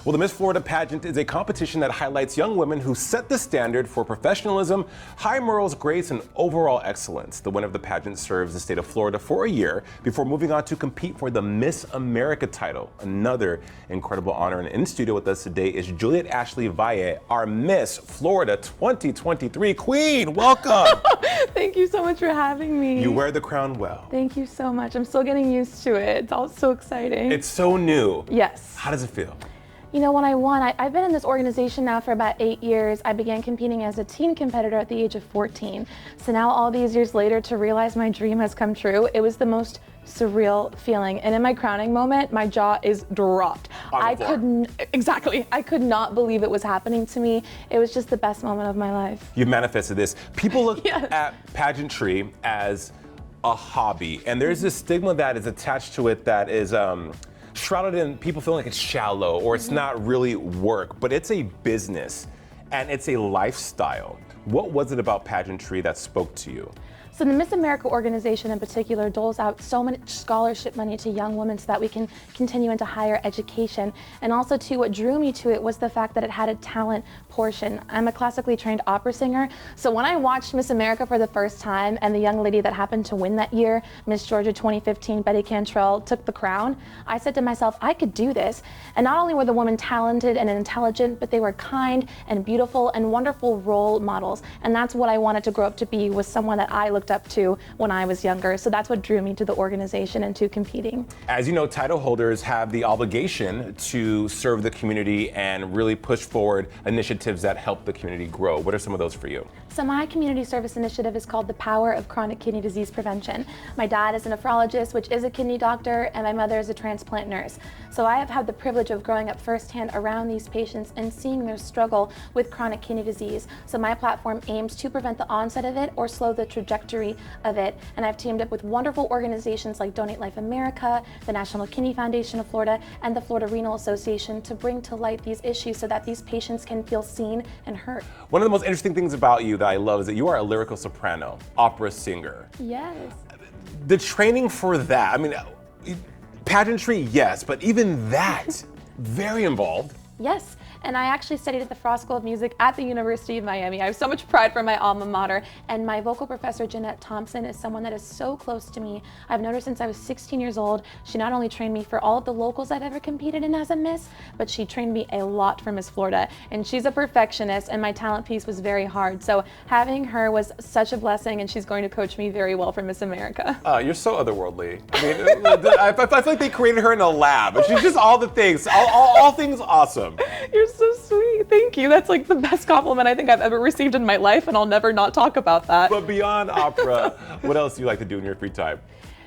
Well, the Miss Florida pageant is a competition that highlights young women who set the standard for professionalism, high morals, grace, and overall excellence. The winner of the pageant serves the state of Florida for a year before moving on to compete for the Miss America title. Another incredible honor. And in studio with us today is Juliette Valle, our Miss Florida 2023 queen. Welcome. Thank you so much for having me. You wear the crown well. Thank you so much. I'm still getting used to it. It's all so exciting. It's so new. Yes. How does it feel? You know, when I won, I've been in this organization now for about 8 years. I began competing as a teen competitor at the age of 14. So now all these years later, to realize my dream has come true, it was the most surreal feeling. And in my crowning moment, my jaw is dropped. I could not believe it was happening to me. It was just the best moment of my life. You've manifested this. People look at pageantry as a hobby, and there's this stigma that is attached to it that is shrouded in people feeling like it's shallow or it's not really work, but it's a business and it's a lifestyle. What was it about pageantry that spoke to you? So the Miss America organization in particular doles out so much scholarship money to young women so that we can continue into higher education. And also too, what drew me to it was the fact that it had a talent portion. I'm a classically trained opera singer. So when I watched Miss America for the first time and the young lady that happened to win that year, Miss Georgia 2015, Betty Cantrell, took the crown, I said to myself, I could do this. And not only were the women talented and intelligent, but they were kind and beautiful and wonderful role models. And that's what I wanted to grow up to be, was someone that I looked up to when I was younger. So that's what drew me to the organization and to competing. As you know, title holders have the obligation to serve the community and really push forward initiatives that help the community grow. What are some of those for you? So my community service initiative is called the Power of Chronic Kidney Disease Prevention. My dad is a nephrologist, which is a kidney doctor, and my mother is a transplant nurse. So I have had the privilege of growing up firsthand around these patients and seeing their struggle with chronic kidney disease. So my platform aims to prevent the onset of it or slow the trajectory of it. And I've teamed up with wonderful organizations like Donate Life America, the National Kidney Foundation of Florida, and the Florida Renal Association to bring to light these issues so that these patients can feel seen and heard. One of the most interesting things about you that I love is that you are a lyrical soprano, opera singer. Yes. The training for that, I mean, pageantry, yes, but even that, very involved. Yes, and I actually studied at the Frost School of Music at the University of Miami. I have so much pride for my alma mater, and my vocal professor, Juliette Thompson, is someone that is so close to me. I've known her since I was 16 years old. She not only trained me for all of the locals I've ever competed in as a Miss, but she trained me a lot for Miss Florida, and she's a perfectionist, and my talent piece was very hard. So having her was such a blessing, and she's going to coach me very well for Miss America. You're so otherworldly. I mean, I feel like they created her in a lab. She's just all the things, all things awesome. You're so sweet. Thank you. That's like the best compliment I think I've ever received in my life, and I'll never not talk about that. But beyond opera, what else do you like to do in your free time?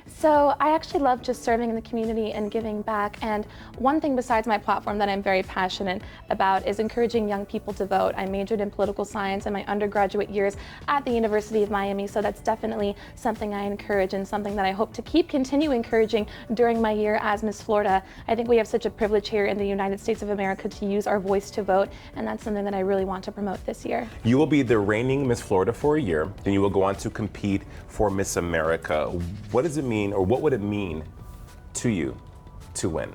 So I actually love just serving in the community and giving back. And one thing besides my platform that I'm very passionate about is encouraging young people to vote. I majored in political science in my undergraduate years at the University of Miami, so that's definitely something I encourage and something that I hope to continue encouraging during my year as Miss Florida. I think we have such a privilege here in the United States of America to use our voice to vote, and that's something that I really want to promote this year. You will be the reigning Miss Florida for a year, then you will go on to compete for Miss America. What does it mean, or what would it mean to you to win?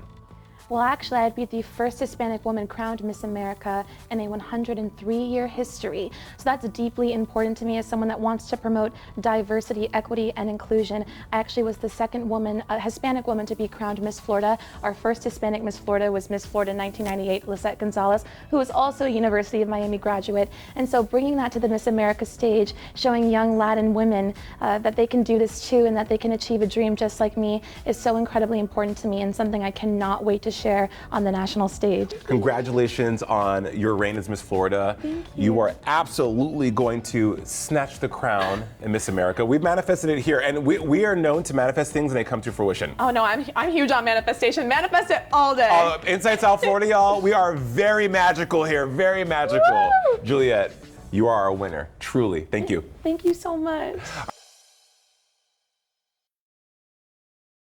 Well, actually, I'd be the first Hispanic woman crowned Miss America in a 103-year history. So that's deeply important to me as someone that wants to promote diversity, equity, and inclusion. I actually was the second woman, Hispanic woman, to be crowned Miss Florida. Our first Hispanic Miss Florida was Miss Florida 1998, Lisette Gonzalez, who was also a University of Miami graduate. And so bringing that to the Miss America stage, showing young Latin women that they can do this too and that they can achieve a dream just like me is so incredibly important to me and something I cannot wait to share on the national stage. Congratulations on your reign as Miss Florida. Thank you. You are absolutely going to snatch the crown in Miss America. We've manifested it here, and we are known to manifest things and they come to fruition. Oh no, I'm huge on manifestation. Manifest it all day. Inside South Florida, y'all, we are very magical here, very magical. Woo! Juliette, you are our winner, truly. Thank you. Thank you so much.